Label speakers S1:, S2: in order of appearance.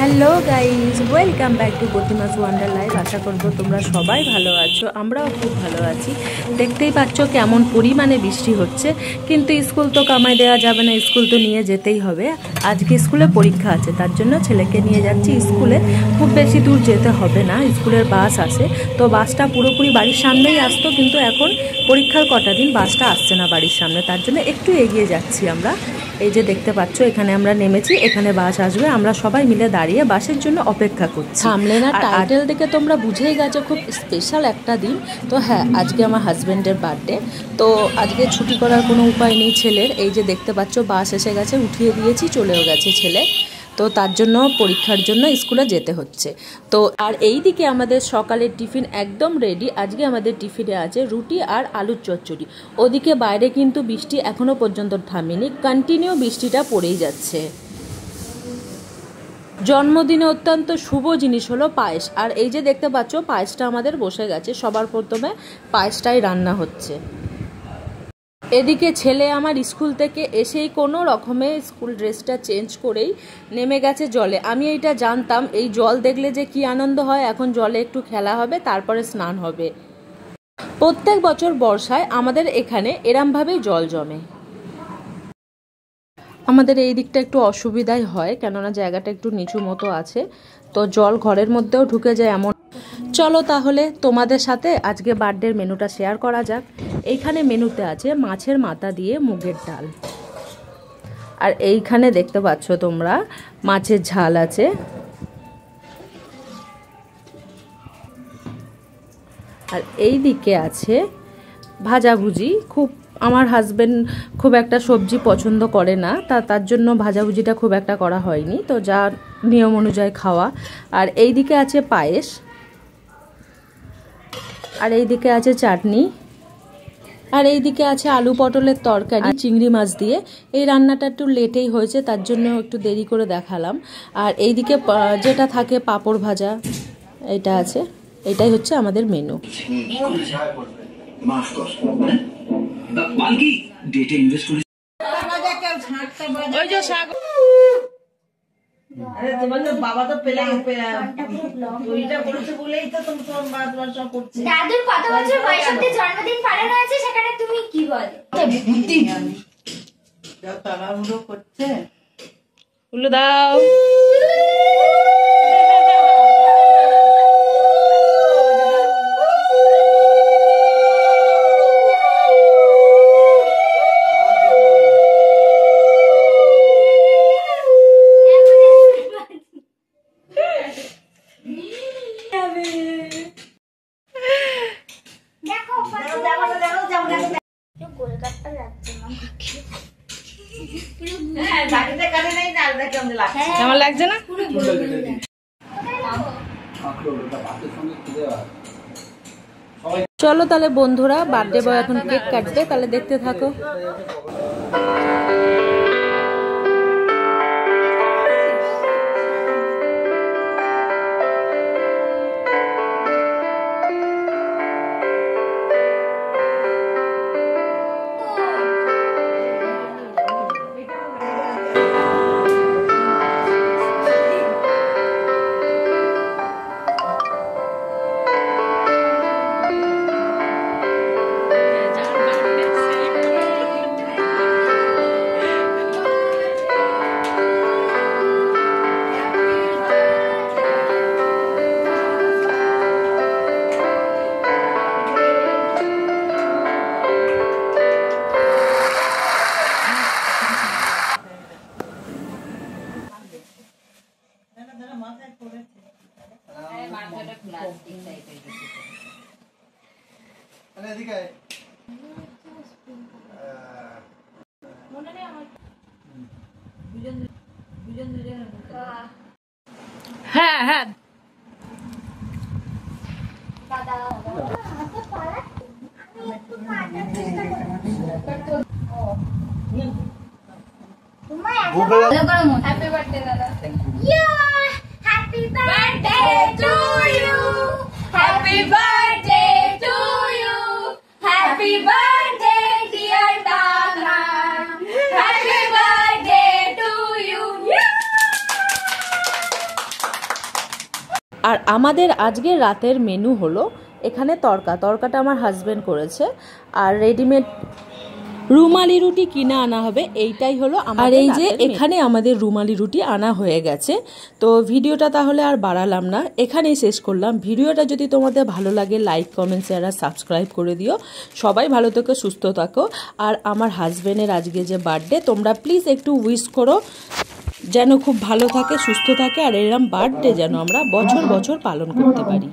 S1: Hello guys, welcome back to Pratima's wonder life. আশা করবো তোমরা সবাই ভালো আছো, আমরাও খুব ভালো আছি। দেখতেই পাচ্ছ কেমন পরিমাণে বৃষ্টি হচ্ছে, কিন্তু স্কুল তো কামাই দেওয়া যাবে না, স্কুল তো নিয়ে যেতেই হবে। আজকে স্কুলে পরীক্ষা আছে, তার জন্য ছেলেকে নিয়ে যাচ্ছি স্কুলে। খুব বেশি দূর যেতে হবে না, স্কুলের বাস আসে, তো বাসটা পুরোপুরি বাড়ির সামনেই আসতো, কিন্তু এখন পরীক্ষার কটা দিন বাসটা আসছে না বাড়ির সামনে, তার জন্য একটু এগিয়ে যাচ্ছি আমরা। এই যে দেখতে পাচ্ছ এখানে আমরা নেমেছি, এখানে বাস আসবে, আমরা সবাই মিলে দাঁড়িয়ে বাসের জন্য অপেক্ষা করছি। থামলেন আর টাইটেল দেখে তোমরা বুঝেই গেছো খুব স্পেশাল একটা দিন। তো হ্যাঁ, আজকে আমার হাজব্যান্ডের বার্থডে, তো আজকে ছুটি করার কোনো উপায় নেই ছেলের। এই যে দেখতে পাচ্ছ বাস এসে গেছে, উঠিয়ে দিয়েছি, চলেও গেছে ছেলে, তো তার জন্য পরীক্ষার জন্য স্কুলে যেতে হচ্ছে। তো আর এই দিকে আমাদের সকালের টিফিন একদম রেডি। আজকে আমাদের টিফিনে আছে রুটি আর আলুর চচ্চড়ি। ওদিকে বাইরে কিন্তু বৃষ্টি এখনো পর্যন্ত থামেনি, কন্টিনিউ বৃষ্টিটা পড়েই যাচ্ছে। জন্মদিনে অত্যন্ত শুভ জিনিস হলো পায়েস, আর এই যে দেখতে পাচ্ছ পায়েসটা আমাদের বসে গেছে, সবার প্রথমে পায়েসটাই রান্না হচ্ছে। এদিকে ছেলে আমার স্কুল থেকে এসেই কোনো রকমে স্কুল ড্রেসটা চেঞ্জ করেই নেমে গেছে জলে। আমি এইটা জানতাম, এই জল দেখলে যে কি আনন্দ হয়। এখন জলে একটু খেলা হবে, তারপরে স্নান হবে। প্রত্যেক বছর বর্ষায় আমাদের এখানে এরমভাবেই জল জমে। আমাদের এই দিকটা একটু অসুবিধাই হয়, কেননা জায়গাটা একটু নিচু মতো আছে, তো জল ঘরের মধ্যেও ঢুকে যায় এমন। চলো তাহলে তোমাদের সাথে আজকে বার্থডের মেনুটা শেয়ার করা যাক। এইখানে মেনুতে আছে মাছের মাথা দিয়ে মুগের ডাল, আর এইখানে দেখতে পাচ্ছ তোমরা মাছের ঝাল আছে, আর এই দিকে আছে ভাজাভুজি। আমার হাজবেন্ড খুব একটা সবজি পছন্দ করে না, তার জন্য ভাজাভুজিটা খুব একটা করা হয়নি, তো যা নিয়ম অনুযায়ী খাওয়া। আর এই দিকে আছে পায়েস, আর এই দিকে আছে চাটনি, আর এই দিকে আছে আলু পটলের তরকারি চিংড়ি মাছ দিয়ে। এই রান্নাটা একটু লেটেই হয়েছে, তার জন্য একটু দেরি করে দেখালাম। আর এই দিকে যেটা থাকে পাঁপড় ভাজা, এটা আছে। এটাই হচ্ছে আমাদের মেনু।
S2: বাবা তো বলেই তো তোমার সব করছে।
S3: দাদুর কত বছর বয়স অবধি জন্মদিন পালন হয়েছে, সেখানে তুমি কি বলো?
S2: বুদ্ধি যা তাড়াহুড়ো করছে।
S1: উল্লু দাও। কেমন লাগছে না? চলো তাহলে বন্ধুরা, বার্থডে বয় এখন কেক কাটবে, তাহলে দেখতে থাকো। হ্যাঁ হ্যাঁ
S3: হ্যাপি বার্থডে দাদা। Happy birthday to you, happy birthday to you, happy birthday dear দাদা, হ্যাপি বার্থডে টু ইউ।
S1: আর আমাদের আজকে রাতের মেনু হলো এখানে তরকাটা আমার হাজবেন্ড করেছে, আর রেডিমেড রুমালি রুটি কিনে আনা হবে, এইটাই হলো আমার। এই যে এখানে আমাদের রুমালি রুটি আনা হয়ে গেছে। তো ভিডিওটা তাহলে আর বাড়ালাম না, এখানেই শেষ করলাম। ভিডিওটা যদি তোমাদের ভালো লাগে লাইক কমেন্ট শেয়ার আর সাবস্ক্রাইব করে দিও। সবাই ভালো থেকো, সুস্থ থাকো। আর আমার হাজবেন্ডের আজকে যে বার্থডে, তোমরা প্লিজ একটু উইশ করো যেন খুব ভালো থাকে, সুস্থ থাকে, আর এরকম বার্থডে যেন আমরা বছর বছর পালন করতে পারি।